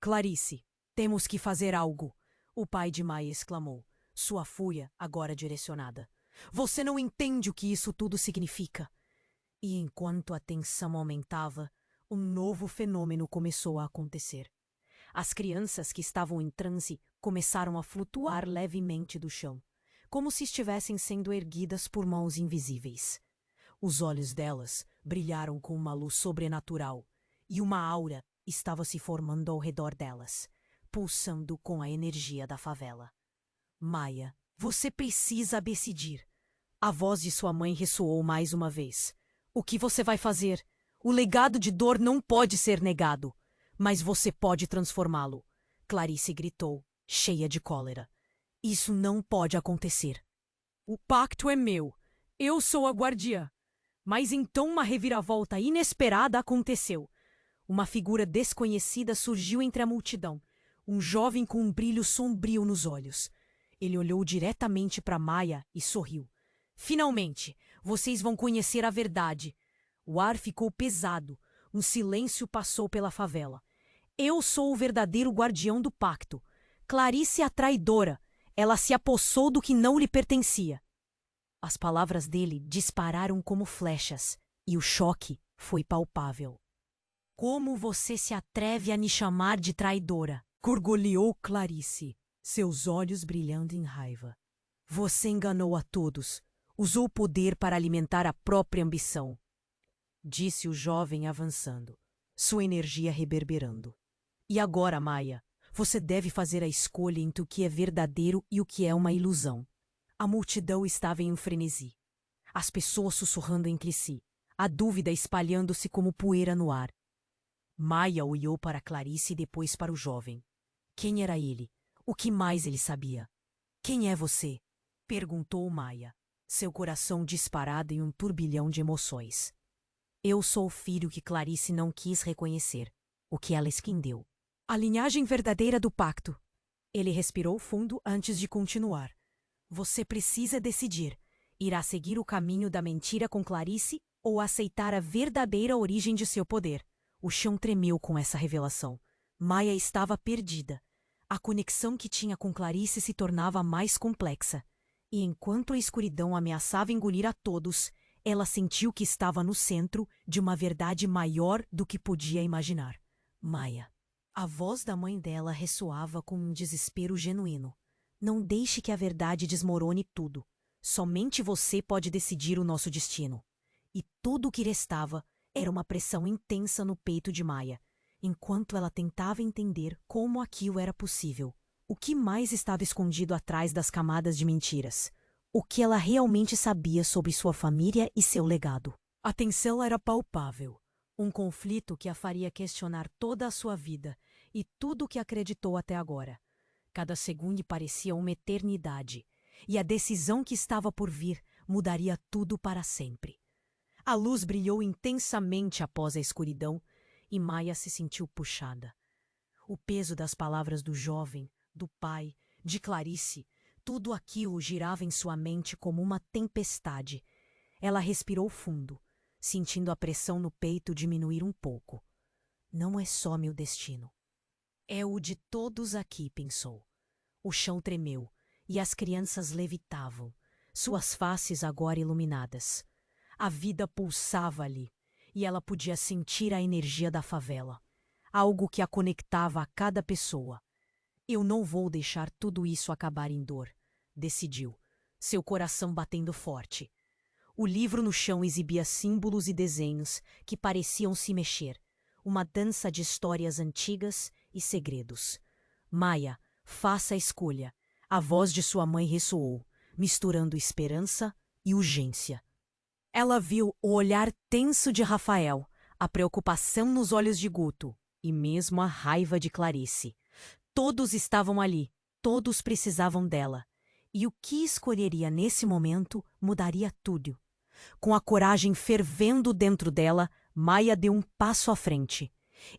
Clarice, temos que fazer algo, o pai de Maia exclamou, sua fúria agora direcionada. Você não entende o que isso tudo significa. E enquanto a tensão aumentava, um novo fenômeno começou a acontecer. As crianças que estavam em transe começaram a flutuar levemente do chão, como se estivessem sendo erguidas por mãos invisíveis. Os olhos delas brilharam com uma luz sobrenatural, e uma aura estava se formando ao redor delas, pulsando com a energia da favela. Maia, você precisa decidir. A voz de sua mãe ressoou mais uma vez. O que você vai fazer? O legado de dor não pode ser negado, mas você pode transformá-lo. Clarice gritou, cheia de cólera. Isso não pode acontecer. O pacto é meu. Eu sou a guardiã. Mas então uma reviravolta inesperada aconteceu. Uma figura desconhecida surgiu entre a multidão. Um jovem com um brilho sombrio nos olhos. Ele olhou diretamente para Maia e sorriu. Finalmente, vocês vão conhecer a verdade. O ar ficou pesado. Um silêncio passou pela favela. Eu sou o verdadeiro guardião do pacto. Clarice a traidora. Ela se apossou do que não lhe pertencia. As palavras dele dispararam como flechas, e o choque foi palpável. Como você se atreve a me chamar de traidora? Gorgolhou Clarice, seus olhos brilhando em raiva. Você enganou a todos. Usou o poder para alimentar a própria ambição. Disse o jovem avançando, sua energia reverberando. E agora, Maia, você deve fazer a escolha entre o que é verdadeiro e o que é uma ilusão. A multidão estava em um frenesi. As pessoas sussurrando entre si, a dúvida espalhando-se como poeira no ar. Maia olhou para Clarice e depois para o jovem. Quem era ele? O que mais ele sabia? Quem é você? Perguntou Maia, seu coração disparado em um turbilhão de emoções. Eu sou o filho que Clarice não quis reconhecer, o que ela escondeu. A linhagem verdadeira do pacto. Ele respirou fundo antes de continuar. Você precisa decidir. Irá seguir o caminho da mentira com Clarice ou aceitar a verdadeira origem de seu poder? O chão tremeu com essa revelação. Maia estava perdida. A conexão que tinha com Clarice se tornava mais complexa. E enquanto a escuridão ameaçava engolir a todos, ela sentiu que estava no centro de uma verdade maior do que podia imaginar. Maia. A voz da mãe dela ressoava com um desespero genuíno. Não deixe que a verdade desmorone tudo. Somente você pode decidir o nosso destino. E tudo o que restava era uma pressão intensa no peito de Maia, enquanto ela tentava entender como aquilo era possível. O que mais estava escondido atrás das camadas de mentiras? O que ela realmente sabia sobre sua família e seu legado? A tensão era palpável. Um conflito que a faria questionar toda a sua vida e tudo o que acreditou até agora. Cada segundo parecia uma eternidade, e a decisão que estava por vir mudaria tudo para sempre. A luz brilhou intensamente após a escuridão, e Maia se sentiu puxada. O peso das palavras do jovem, do pai, de Clarice, tudo aquilo girava em sua mente como uma tempestade. Ela respirou fundo, sentindo a pressão no peito diminuir um pouco. Não é só meu destino. É o de todos aqui, pensou. O chão tremeu, e as crianças levitavam, suas faces agora iluminadas. A vida pulsava ali, e ela podia sentir a energia da favela, algo que a conectava a cada pessoa. Eu não vou deixar tudo isso acabar em dor, decidiu, seu coração batendo forte. O livro no chão exibia símbolos e desenhos que pareciam se mexer, uma dança de histórias antigas e segredos. Maia, faça a escolha. A voz de sua mãe ressoou, misturando esperança e urgência. Ela viu o olhar tenso de Rafael, a preocupação nos olhos de Guto e mesmo a raiva de Clarice. Todos estavam ali, todos precisavam dela. E o que escolheria nesse momento mudaria tudo. Com a coragem fervendo dentro dela, Maia deu um passo à frente.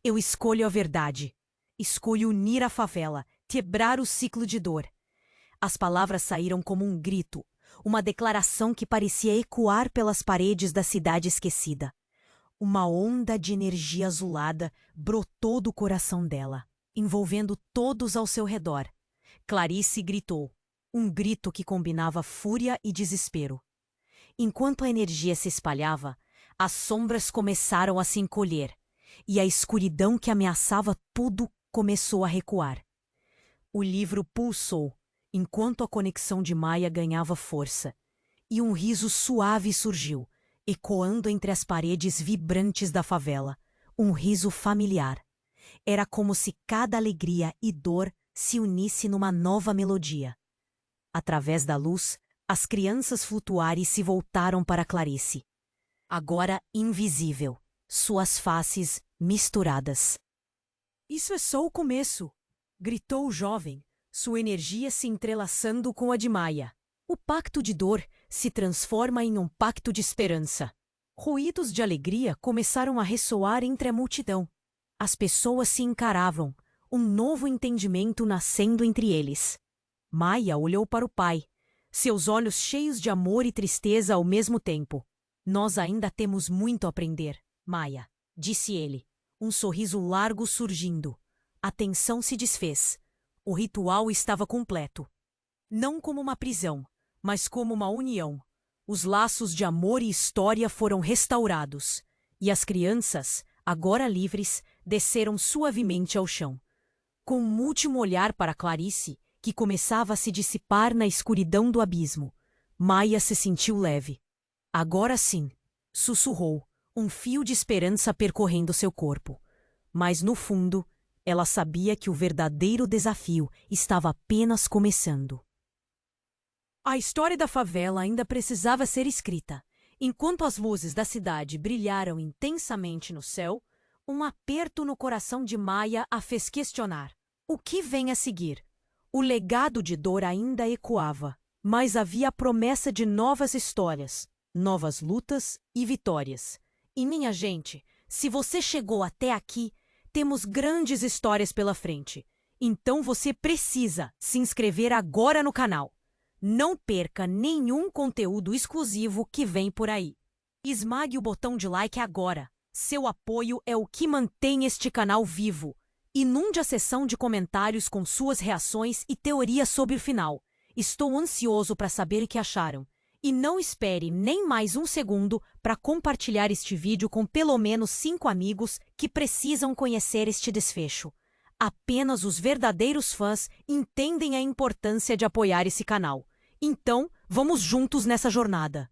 Eu escolho a verdade. Escolho unir a favela, quebrar o ciclo de dor. As palavras saíram como um grito, uma declaração que parecia ecoar pelas paredes da cidade esquecida. Uma onda de energia azulada brotou do coração dela, envolvendo todos ao seu redor. Clarice gritou, um grito que combinava fúria e desespero. Enquanto a energia se espalhava, as sombras começaram a se encolher, e a escuridão que ameaçava tudo começou a recuar. O livro pulsou, enquanto a conexão de Maia ganhava força, e um riso suave surgiu, ecoando entre as paredes vibrantes da favela, um riso familiar. Era como se cada alegria e dor se unisse numa nova melodia. Através da luz, as crianças flutuares se voltaram para Clarice. Agora invisível, suas faces misturadas. Isso é só o começo, gritou o jovem, sua energia se entrelaçando com a de Maia. O pacto de dor se transforma em um pacto de esperança. Ruídos de alegria começaram a ressoar entre a multidão. As pessoas se encaravam, um novo entendimento nascendo entre eles. Maia olhou para o pai, seus olhos cheios de amor e tristeza ao mesmo tempo. Nós ainda temos muito a aprender, Maia, disse ele, um sorriso largo surgindo. A tensão se desfez. O ritual estava completo. Não como uma prisão, mas como uma união. Os laços de amor e história foram restaurados, e as crianças, agora livres, desceram suavemente ao chão. Com um último olhar para Clarice, que começava a se dissipar na escuridão do abismo, Maia se sentiu leve. Agora sim, sussurrou, um fio de esperança percorrendo seu corpo. Mas no fundo, ela sabia que o verdadeiro desafio estava apenas começando. A história da favela ainda precisava ser escrita. Enquanto as luzes da cidade brilharam intensamente no céu, um aperto no coração de Maia a fez questionar. O que vem a seguir? O legado de dor ainda ecoava, mas havia a promessa de novas histórias, novas lutas e vitórias. E minha gente, se você chegou até aqui, temos grandes histórias pela frente. Então você precisa se inscrever agora no canal. Não perca nenhum conteúdo exclusivo que vem por aí. Esmague o botão de like agora. Seu apoio é o que mantém este canal vivo. Inunde a seção de comentários com suas reações e teorias sobre o final. Estou ansioso para saber o que acharam. E não espere nem mais um segundo para compartilhar este vídeo com pelo menos 5 amigos que precisam conhecer este desfecho. Apenas os verdadeiros fãs entendem a importância de apoiar esse canal. Então, vamos juntos nessa jornada.